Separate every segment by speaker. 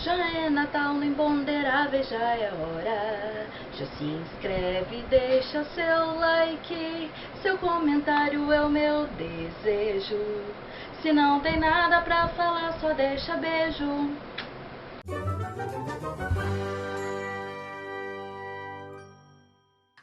Speaker 1: Já é Natal no Imponderável, já é hora. Já se inscreve, deixa seu like. Seu comentário é o meu desejo. Se não tem nada pra falar, só deixa beijo.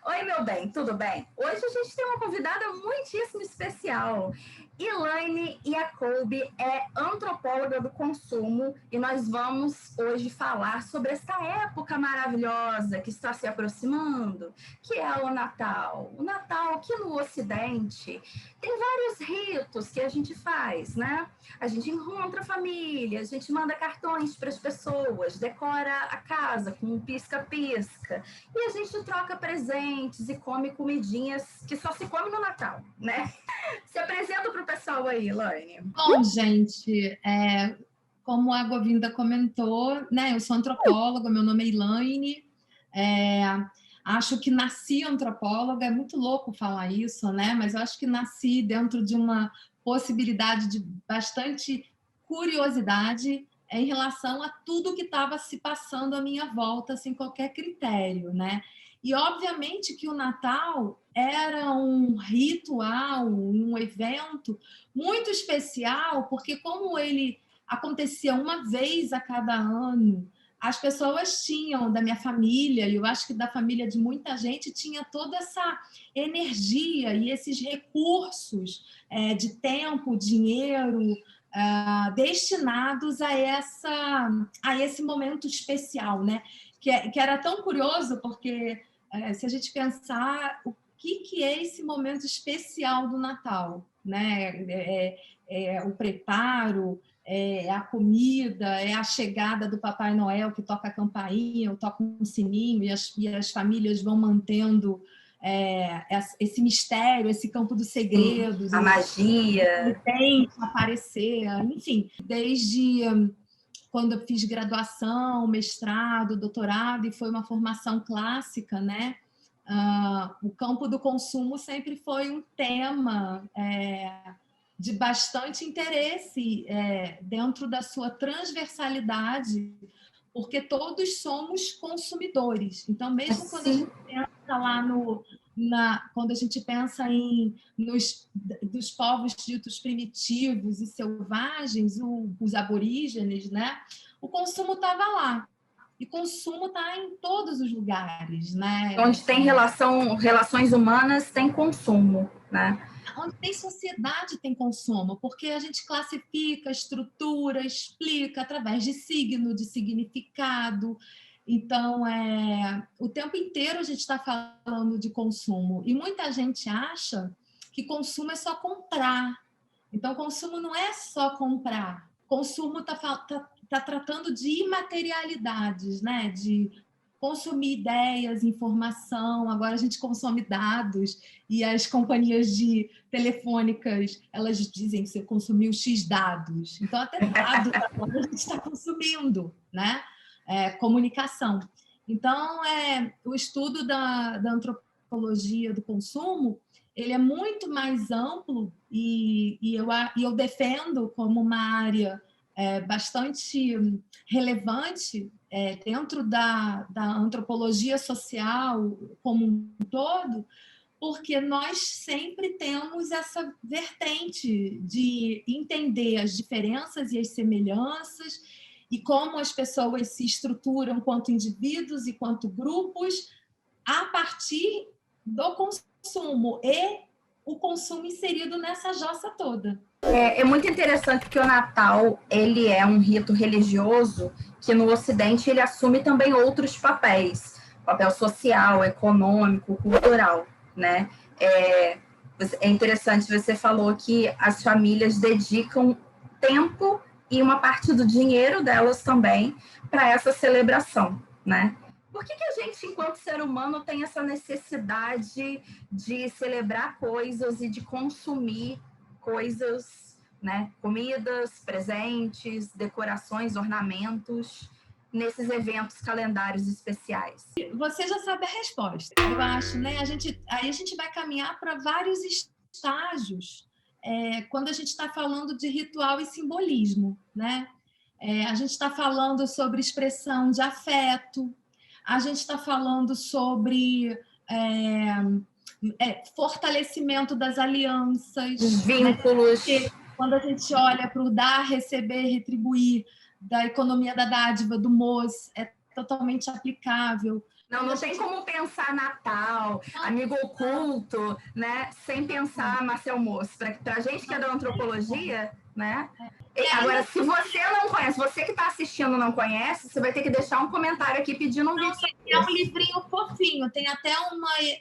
Speaker 2: Oi, meu bem, tudo bem? Hoje a gente tem uma convidada muitíssimo especial. Elaine Jacobi é antropóloga do consumo e nós vamos hoje falar sobre essa época maravilhosa que está se aproximando, que é o Natal. O Natal aqui no Ocidente tem vários ritos que a gente faz, né? A gente encontra a família, a gente manda cartões para as pessoas, decora a casa com um pisca-pisca e a gente troca presentes e come comidinhas que só se come no Natal, né? Se apresenta para o pessoal aí, Elaine.
Speaker 3: Bom, gente, como a Govinda comentou, né, eu sou antropóloga, meu nome é Elaine, acho que nasci antropóloga, é muito louco falar isso, né, mas eu acho que nasci dentro de uma possibilidade de bastante curiosidade em relação a tudo que estava se passando à minha volta, sem qualquer critério, né? E, obviamente, que o Natal era um ritual, um evento muito especial, porque como ele acontecia uma vez a cada ano, as pessoas tinham, da minha família, e eu acho que da família de muita gente, tinha toda essa energia e esses recursos de tempo, dinheiro, destinados a esse momento especial, né? Que era tão curioso, porque se a gente pensar o que é esse momento especial do Natal, né? O preparo, a comida, é a chegada do Papai Noel que toca a campainha, ou toca um sininho, e as famílias vão mantendo esse mistério, esse campo dos segredos,
Speaker 2: a magia,
Speaker 3: tem que aparecer, enfim, desde quando eu fiz graduação, mestrado, doutorado, e foi uma formação clássica, né? O campo do consumo sempre foi um tema de bastante interesse dentro da sua transversalidade, porque todos somos consumidores. Então, mesmo quando a gente pensa lá quando a gente pensa dos povos ditos primitivos e selvagens, os aborígenes, né? O consumo estava lá. E consumo está em todos os lugares, né?
Speaker 2: Onde tem relações humanas, tem consumo, né?
Speaker 3: Onde tem sociedade, tem consumo, porque a gente classifica, estrutura, explica através de signo, de significado. Então, o tempo inteiro a gente está falando de consumo. E muita gente acha que consumo é só comprar. Então, consumo não é só comprar. Consumo está tratando de imaterialidades, né? De consumir ideias, informação. Agora a gente consome dados e as companhias de telefônicas, elas dizem que você consumiu X dados. Então, até dados agora a gente está consumindo, né? Comunicação. Então, o estudo da antropologia do consumo, ele é muito mais amplo e eu defendo como uma área bastante relevante dentro da antropologia social como um todo, porque nós sempre temos essa vertente de entender as diferenças e as semelhanças e como as pessoas se estruturam quanto indivíduos e quanto grupos a partir do consumo e o consumo inserido nessa jossa toda.
Speaker 2: É muito interessante que o Natal ele é um rito religioso que no Ocidente ele assume também outros papéis, papel social, econômico, cultural, né? É interessante, você falou que as famílias dedicam tempo e uma parte do dinheiro delas também para essa celebração, né? Por que a gente, enquanto ser humano, tem essa necessidade de celebrar coisas e de consumir coisas, né? Comidas, presentes, decorações, ornamentos, nesses eventos calendários especiais?
Speaker 3: Você já sabe a resposta, eu acho, né? Aí a gente vai caminhar para vários estágios quando a gente está falando de ritual e simbolismo, né? A gente está falando sobre expressão de afeto, a gente está falando sobre fortalecimento das alianças,
Speaker 2: Os vínculos.
Speaker 3: Né? Quando a gente olha para o dar, receber, retribuir, da economia da dádiva, do MOS, é totalmente aplicável.
Speaker 2: Não tem como pensar Natal, amigo oculto, né? Sem pensar Marcel Mauss. Para a gente que é da antropologia, né? Agora, se você não conhece, você que está assistindo não conhece, você vai ter que deixar um comentário aqui pedindo um vídeo.
Speaker 3: É um livrinho fofinho, tem até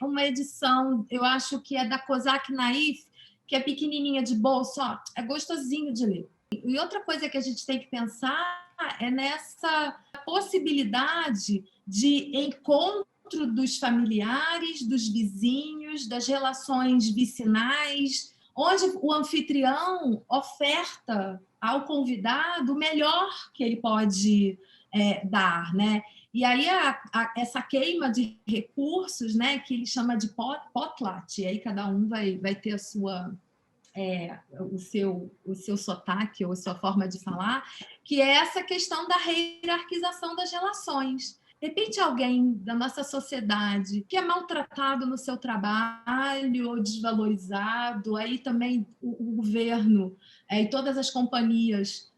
Speaker 3: uma edição, eu acho que é da Kozak Naif, que é pequenininha de bolso, ó, é gostosinho de ler. E outra coisa que a gente tem que pensar é nessa possibilidade de encontro dos familiares, dos vizinhos, das relações vicinais, onde o anfitrião oferta ao convidado o melhor que ele pode dar, né? E aí essa queima de recursos, né, que ele chama de potlatch, e aí cada um vai ter a sua o seu sotaque ou a sua forma de falar, que é essa questão da hierarquização das relações. De repente, alguém da nossa sociedade que é maltratado no seu trabalho ou desvalorizado, aí também o governo e todas as companhias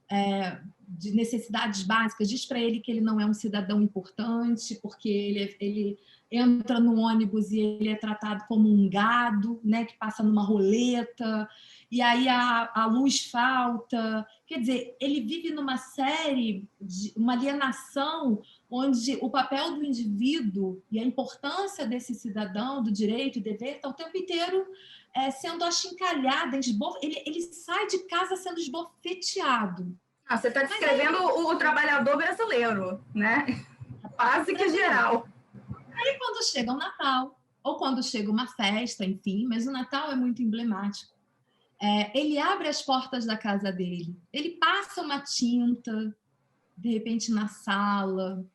Speaker 3: de necessidades básicas diz para ele que ele não é um cidadão importante, porque ele entra no ônibus e ele é tratado como um gado, né, que passa numa roleta, e aí a luz falta. Quer dizer, ele vive numa série, uma alienação, onde o papel do indivíduo e a importância desse cidadão, do direito e dever, está o tempo inteiro sendo achincalhada, ele sai de casa sendo esbofeteado.
Speaker 2: Você está descrevendo o trabalhador brasileiro, né? Quase que geral.
Speaker 3: Aí quando chega o Natal, ou quando chega uma festa, enfim, mas o Natal é muito emblemático, ele abre as portas da casa dele, ele passa uma tinta, de repente, na sala,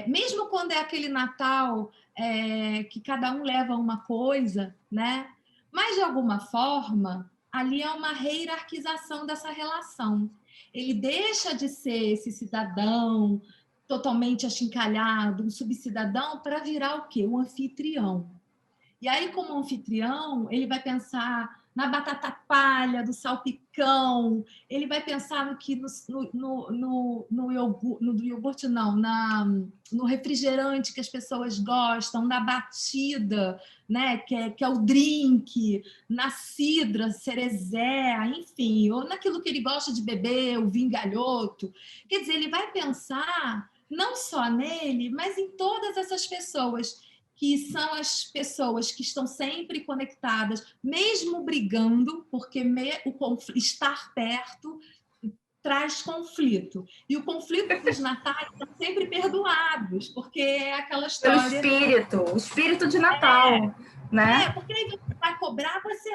Speaker 3: mesmo quando é aquele Natal que cada um leva uma coisa, né? Mas, de alguma forma, ali é uma hierarquização dessa relação. Ele deixa de ser esse cidadão totalmente achincalhado, um subcidadão, para virar o quê? Um anfitrião. E aí, como anfitrião, ele vai pensar na batata palha, do salpicão, ele vai pensar no que no iogurte, não, no refrigerante que as pessoas gostam, na batida, né, que é o drink, na cidra, cerezé, enfim, ou naquilo que ele gosta de beber, o vingalhoto. Quer dizer, ele vai pensar não só nele, mas em todas essas pessoas que são as pessoas que estão sempre conectadas, mesmo brigando, porque estar perto traz conflito. E o conflito dos natais são sempre perdoados, porque é aquela história...
Speaker 2: O espírito de Natal, né?
Speaker 3: Porque aí você vai cobrar, você...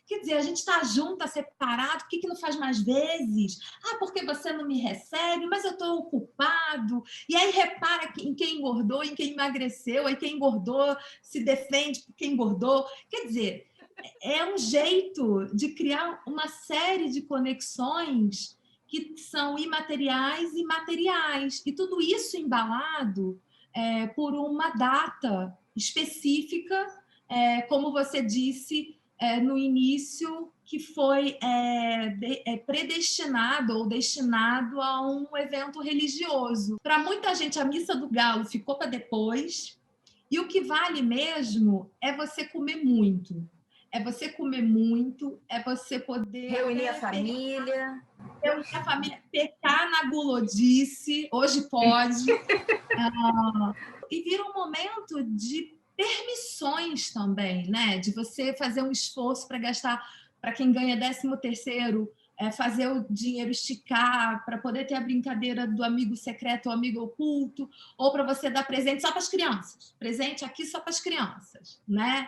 Speaker 3: Quer dizer, a gente está junto, está separado, por que não faz mais vezes? Porque você não me recebe, mas eu estou ocupado. E aí repara em quem engordou, em quem emagreceu, aí quem engordou se defende por quem engordou. Quer dizer, é um jeito de criar uma série de conexões que são imateriais e materiais. E tudo isso embalado por uma data específica, como você disse no início, que foi predestinado ou destinado a um evento religioso. Para muita gente, a Missa do Galo ficou para depois, e o que vale mesmo é você comer muito. É você comer muito, é você poder...
Speaker 2: Reunir a família.
Speaker 3: Reunir a família, pecar na gulodice, hoje pode. E vira um momento de permissões também, né? De você fazer um esforço para gastar, para quem ganha 13º, fazer o dinheiro esticar, para poder ter a brincadeira do amigo secreto ou amigo oculto, ou para você dar presente só para as crianças. Presente aqui só para as crianças, né?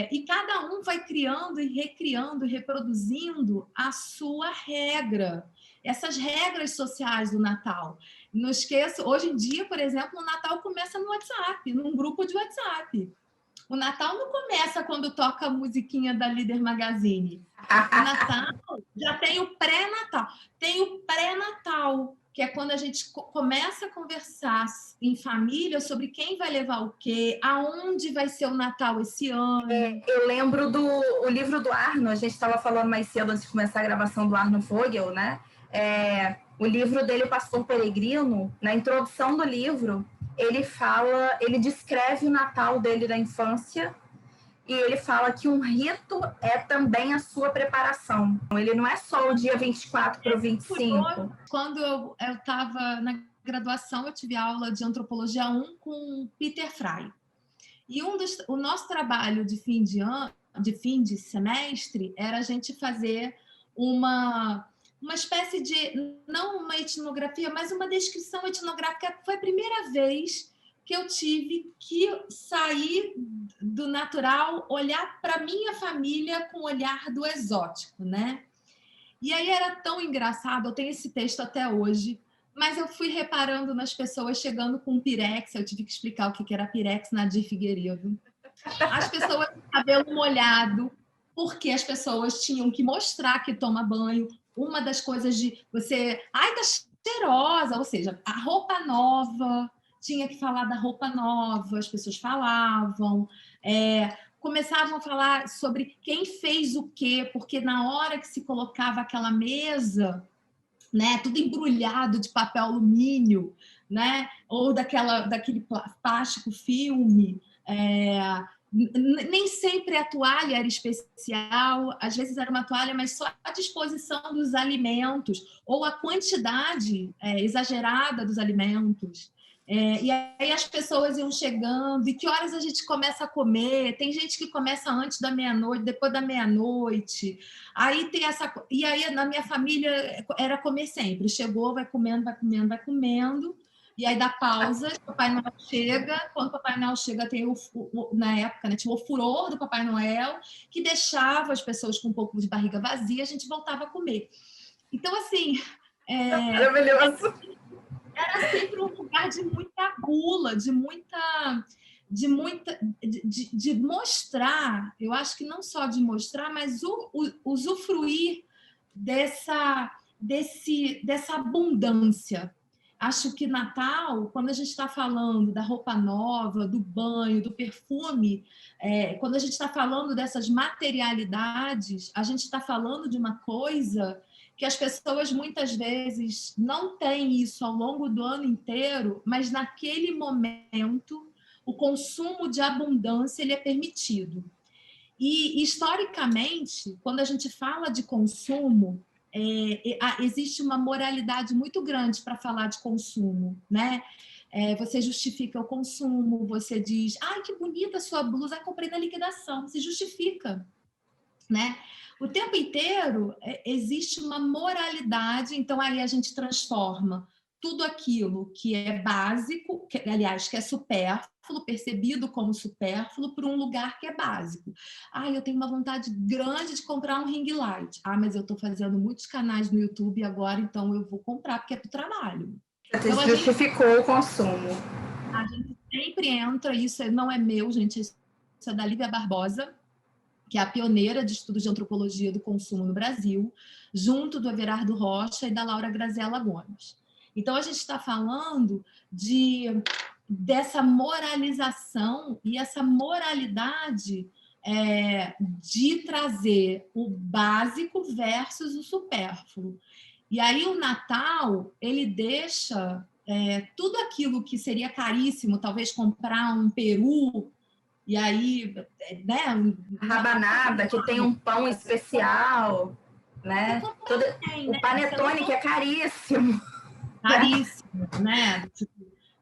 Speaker 3: E cada um vai criando e recriando e reproduzindo a sua regra. Essas regras sociais do Natal. Não esqueça, hoje em dia, por exemplo, o Natal começa no WhatsApp, num grupo de WhatsApp. O Natal não começa quando toca a musiquinha da Líder Magazine. O Natal já tem o pré-natal. Tem o pré-natal, que é quando a gente começa a conversar em família sobre quem vai levar o quê, aonde vai ser o Natal esse ano.
Speaker 2: Eu lembro o livro do Arno, a gente estava falando mais cedo antes de começar a gravação do Arno Vogel, né? O livro dele, O Pastor Peregrino, na introdução do livro, ele descreve o Natal dele da infância e ele fala que um rito é também a sua preparação. Ele não é só o dia 24 para o 25.
Speaker 3: Quando eu estava na graduação, eu tive aula de Antropologia 1 com Peter Frey. E o nosso trabalho de fim de semestre, era a gente fazer uma espécie de, não uma etnografia, mas uma descrição etnográfica. Foi a primeira vez que eu tive que sair do natural, olhar para minha família com o olhar do exótico, né? E aí era tão engraçado, eu tenho esse texto até hoje, mas eu fui reparando nas pessoas chegando com pirex, eu tive que explicar o que era pirex, Nadir Figueiredo. As pessoas com cabelo molhado, porque as pessoas tinham que mostrar que toma banho. Uma das coisas de você... Ai, tá cheirosa! Ou seja, a roupa nova, tinha que falar da roupa nova, as pessoas falavam... começavam a falar sobre quem fez o quê, porque na hora que se colocava aquela mesa, né, tudo embrulhado de papel alumínio, né, ou daquele plástico filme, nem sempre a toalha era especial, às vezes era uma toalha, mas só a disposição dos alimentos, ou a quantidade exagerada dos alimentos. E aí as pessoas iam chegando, e que horas a gente começa a comer? Tem gente que começa antes da meia-noite, depois da meia-noite. Aí tem essa... E aí na minha família era comer sempre. Chegou, vai comendo, vai comendo, vai comendo. E aí dá pausa, o Papai Noel chega. Quando o Papai Noel chega, tem na época, né, tinha o furor do Papai Noel, que deixava as pessoas com um pouco de barriga vazia, a gente voltava a comer. Então, assim...
Speaker 2: Maravilhoso!
Speaker 3: Era sempre um lugar de muita gula, de mostrar, eu acho que não só de mostrar, mas usufruir dessa abundância. Acho que Natal, quando a gente está falando da roupa nova, do banho, do perfume, quando a gente está falando dessas materialidades, a gente está falando de uma coisa que as pessoas muitas vezes não têm isso ao longo do ano inteiro, mas naquele momento o consumo de abundância ele é permitido. E, historicamente, quando a gente fala de consumo, existe uma moralidade muito grande para falar de consumo, né? Você justifica o consumo, você diz, ai, que bonita a sua blusa, comprei na liquidação, se justifica, né? O tempo inteiro existe uma moralidade, então aí a gente transforma tudo aquilo que é básico, aliás, que é supérfluo, percebido como supérfluo, para um lugar que é básico. Eu tenho uma vontade grande de comprar um ring light. Mas eu estou fazendo muitos canais no YouTube agora, então eu vou comprar porque é para o trabalho.
Speaker 2: Então, justificou o consumo.
Speaker 3: A gente sempre entra, isso não é meu, gente, isso é da Lívia Barbosa, que é a pioneira de estudos de antropologia do consumo no Brasil, junto do Everardo Rocha e da Laura Graziella Gomes. Então, a gente está falando dessa moralização e essa moralidade de trazer o básico versus o supérfluo. E aí o Natal, ele deixa tudo aquilo que seria caríssimo, talvez comprar um peru, e aí, né?
Speaker 2: Rabanada, que tem um pão especial, né? O panetone, que é caríssimo.
Speaker 3: Caríssimo, né?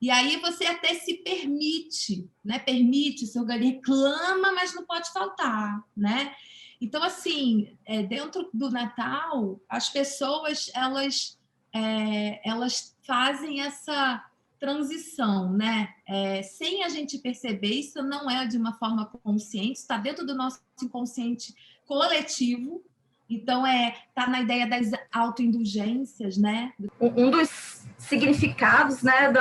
Speaker 3: E aí você até se permite, né? Permite, seu organismo reclama, mas não pode faltar, né? Então, assim, dentro do Natal, as pessoas, elas fazem essa transição, né? Sem a gente perceber, isso não é de uma forma consciente, está dentro do nosso inconsciente coletivo. Então, está na ideia das autoindulgências, né?
Speaker 2: Um dos significados, né,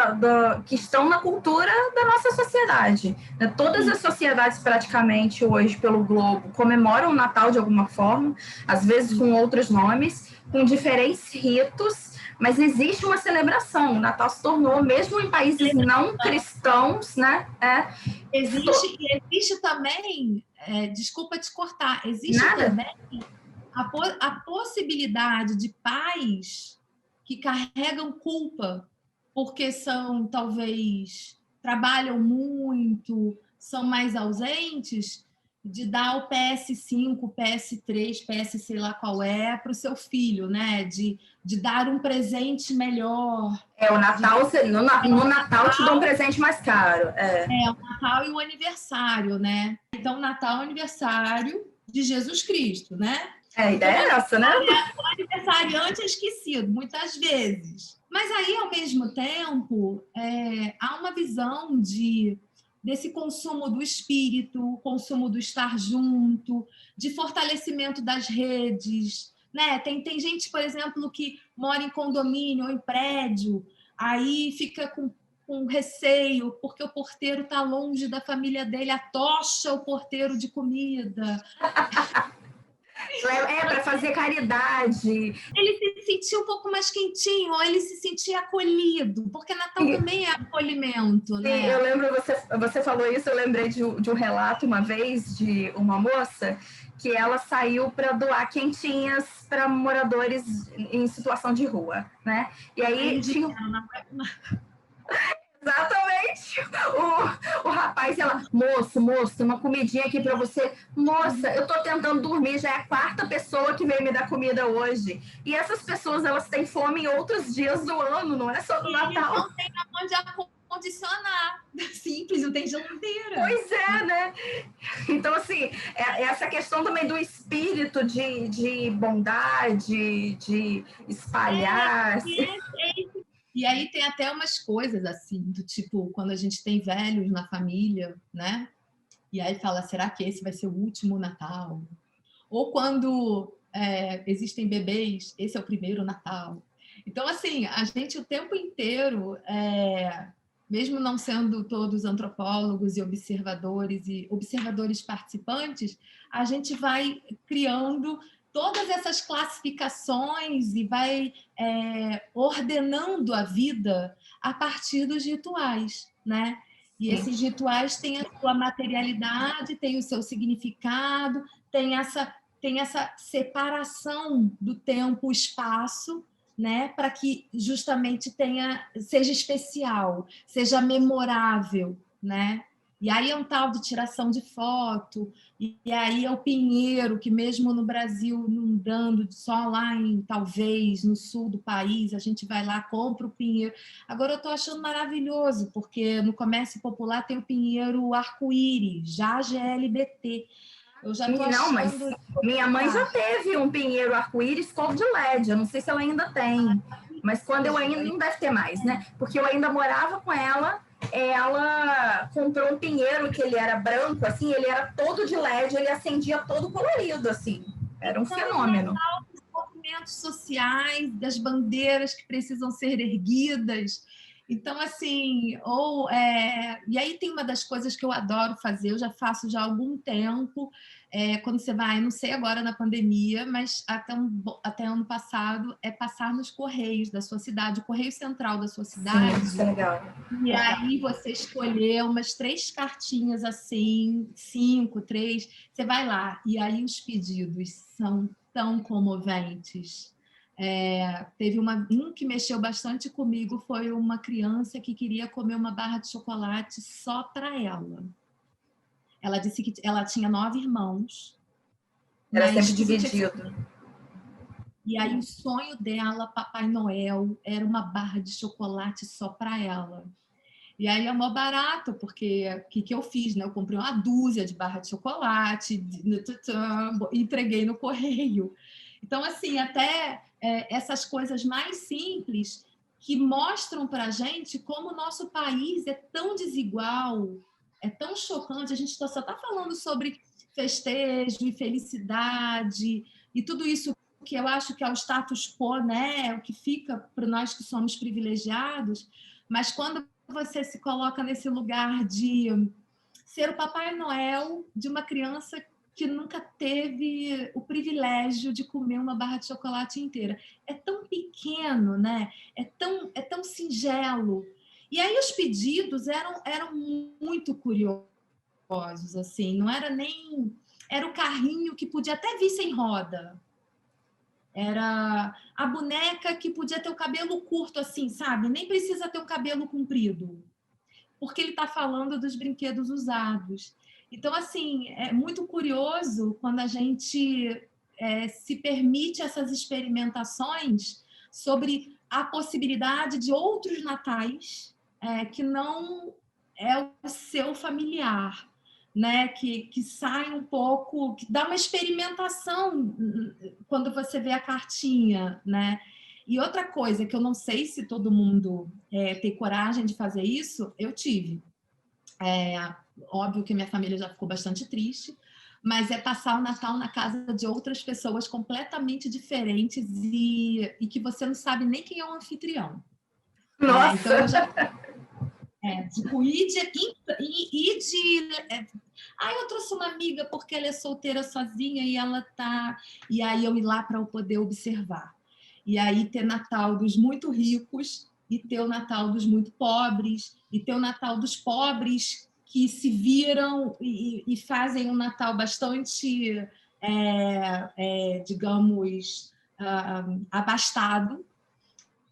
Speaker 2: que estão na cultura da nossa sociedade. Né? Todas as sociedades, praticamente, hoje, pelo globo, comemoram o Natal de alguma forma, às vezes com outros nomes, com diferentes ritos, mas existe uma celebração. O Natal se tornou, mesmo em países não cristãos, né?
Speaker 3: Existe também, desculpa te cortar, existe
Speaker 2: Nada?
Speaker 3: também a possibilidade de pais que carregam culpa porque são, talvez, trabalham muito, são mais ausentes, de dar o PS5, PS3, PS sei lá qual é, para o seu filho, né? De dar um presente melhor.
Speaker 2: O Natal, no Natal te dão um presente mais caro.
Speaker 3: O Natal e o aniversário, né? Então, Natal é o aniversário de Jesus Cristo, né?
Speaker 2: A ideia é essa, né?
Speaker 3: O aniversariante é esquecido, muitas vezes. Mas aí, ao mesmo tempo, há uma visão desse consumo do espírito, consumo do estar junto, de fortalecimento das redes, né? Tem gente, por exemplo, que mora em condomínio ou em prédio, aí fica com receio, porque o porteiro está longe da família dele, atocha o porteiro de comida.
Speaker 2: Para fazer caridade.
Speaker 3: Ele se sentia um pouco mais quentinho, ou ele se sentia acolhido, porque Natal também é acolhimento, né?
Speaker 2: Sim, eu lembro, você falou isso, eu lembrei de um relato uma vez de uma moça que ela saiu para doar quentinhas para moradores em situação de rua, né? E aí tinha... Exatamente. O rapaz, ela, moço, tem uma comidinha aqui para você. Moça, eu tô tentando dormir, já é a 4ª pessoa que veio me dar comida hoje. E essas pessoas, elas têm fome em outros dias do ano, não é só no Natal.
Speaker 3: Não tem onde acondicionar. Simples, não tem geladeira.
Speaker 2: Pois é, né? Então, assim, essa questão também do espírito de bondade, de espalhar...
Speaker 3: E aí tem até umas coisas assim, do tipo, quando a gente tem velhos na família, né? E aí fala, será que esse vai ser o último Natal? Ou quando existem bebês, esse é o primeiro Natal. Então, assim, a gente o tempo inteiro, mesmo não sendo todos antropólogos e observadores participantes, a gente vai criando todas essas classificações e vai ordenando a vida a partir dos rituais, né? E esses rituais têm a sua materialidade, têm o seu significado, tem essa separação do tempo, espaço, né? Para que justamente seja especial, seja memorável, né? E aí é um tal de tiração de foto, e aí é o pinheiro, que mesmo no Brasil não dando, só lá talvez, no sul do país, a gente vai lá, compra o pinheiro. Agora eu estou achando maravilhoso, porque no comércio popular tem o pinheiro arco-íris, já GLBT. Eu já estou achando...
Speaker 2: Não, mas minha mãe já teve um pinheiro arco-íris cor de LED, eu não sei se ela ainda tem, mas quando eu ainda... Não deve ter mais, né? Porque eu ainda morava com ela comprou um pinheiro que ele era branco, assim, ele era todo de LED, ele acendia todo colorido, assim. Era um fenômeno.
Speaker 3: Os movimentos sociais, das bandeiras que precisam ser erguidas. Então, assim, e aí tem uma das coisas que eu adoro fazer, eu já faço já há algum tempo, quando você vai, não sei agora na pandemia, mas até ano passado, é passar nos correios da sua cidade, o correio central da sua cidade.
Speaker 2: Sim, isso é legal.
Speaker 3: E aí você escolher umas 3 cartinhas assim, 5, 3, você vai lá, e aí os pedidos são tão comoventes. Teve um que mexeu bastante comigo, foi uma criança que queria comer uma barra de chocolate só para ela. Ela disse que ela tinha 9 irmãos.
Speaker 2: Era sempre dividido.
Speaker 3: E aí o sonho dela, Papai Noel, era uma barra de chocolate só para ela. E aí é mó barato, porque o que eu fiz, né? Eu comprei uma dúzia de barra de chocolate, entreguei no correio. Então, assim, até essas coisas mais simples que mostram para a gente como o nosso país é tão desigual, é tão chocante. A gente só está falando sobre festejo e felicidade e tudo isso que eu acho que é o status quo, né? O que fica para nós que somos privilegiados, mas quando você se coloca nesse lugar de ser o Papai Noel de uma criança que nunca teve o privilégio de comer uma barra de chocolate inteira. É tão pequeno, né? É tão singelo. E aí os pedidos eram muito curiosos, assim, não era nem... Era o carrinho que podia até vir sem roda. Era a boneca que podia ter o cabelo curto, assim, sabe? Nem precisa ter o cabelo comprido. Porque ele está falando dos brinquedos usados. Então, assim, é muito curioso quando a gente se permite essas experimentações sobre a possibilidade de outros natais que não é o seu familiar, né? Que sai um pouco, que dá uma experimentação quando você vê a cartinha, né? E outra coisa que eu não sei se todo mundo tem coragem de fazer isso, eu tive. Óbvio que minha família já ficou bastante triste, mas é passar o Natal na casa de outras pessoas completamente diferentes e que você não sabe nem quem é o anfitrião.
Speaker 2: Nossa!
Speaker 3: Então, eu já... tipo, eu trouxe uma amiga porque ela é solteira sozinha e ela tá... E aí eu ir lá para eu poder observar. E aí ter Natal dos muito ricos e ter o Natal dos muito pobres e ter o Natal dos pobres que se viram e fazem um Natal bastante, digamos, abastado.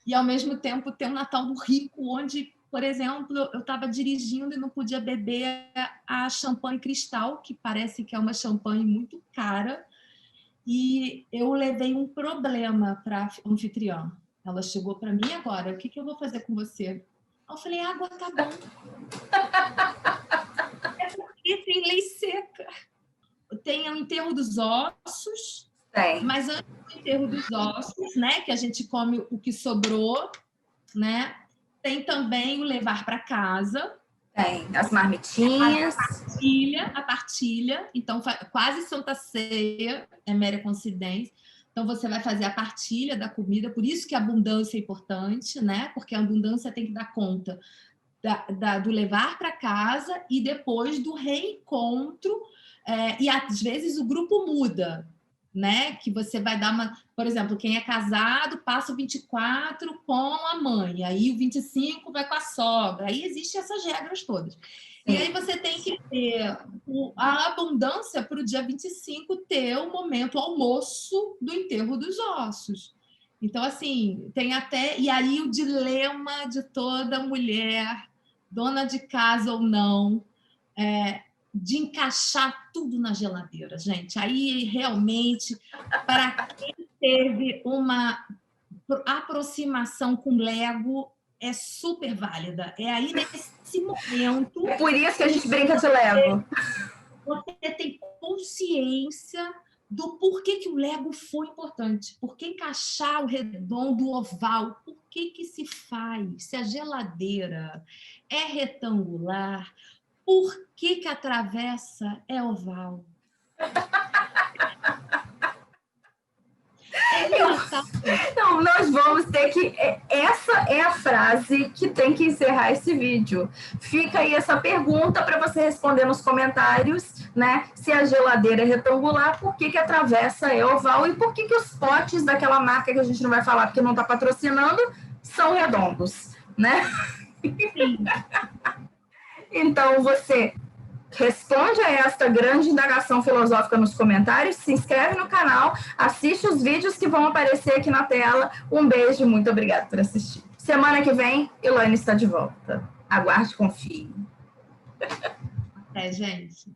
Speaker 3: E, ao mesmo tempo, ter um Natal do rico, onde, por exemplo, eu estava dirigindo e não podia beber a champanhe Cristal, que parece que é uma champanhe muito cara, e eu levei um problema para a anfitriã. Ela chegou para mim agora, o que eu vou fazer com você? Eu falei, água tá bom. É porque tem lei seca. Tem o enterro dos ossos, mas antes do enterro dos ossos, né, que a gente come o que sobrou, né, tem também o levar para casa.
Speaker 2: Tem as marmitinhas.
Speaker 3: A partilha. Então, quase Santa Ceia, é mera coincidência. Então, você vai fazer a partilha da comida, por isso que a abundância é importante, né? Porque a abundância tem que dar conta do levar para casa e depois do reencontro. E, às vezes, o grupo muda, né? Que você vai dar uma... Por exemplo, quem é casado passa o 24 com a mãe, aí o 25 vai com a sogra. Aí existem essas regras todas. E aí você tem que ter a abundância para o dia 25 ter o momento almoço do enterro dos ossos. Então, assim, tem até... E aí o dilema de toda mulher, dona de casa ou não, de encaixar tudo na geladeira, gente. Aí, realmente, para quem teve uma aproximação com Lego, é super válida. É aí nesse momento...
Speaker 2: É por isso que a gente brinca de Lego.
Speaker 3: Você tem consciência do porquê que o Lego foi importante. Por que encaixar o redondo, o oval? Por que se faz? Se a geladeira é retangular, por que a travessa é oval?
Speaker 2: Então, nós vamos ter que... Essa é a frase que tem que encerrar esse vídeo. Fica aí essa pergunta para você responder nos comentários, né? Se a geladeira é retangular, por que a travessa é oval e por que os potes daquela marca que a gente não vai falar porque não está patrocinando são redondos, né?
Speaker 3: Sim.
Speaker 2: Então, você... responde a esta grande indagação filosófica nos comentários, se inscreve no canal, assiste os vídeos que vão aparecer aqui na tela. Um beijo e muito obrigada por assistir. Semana que vem, Elaine está de volta. Aguarde e confie.
Speaker 3: Gente.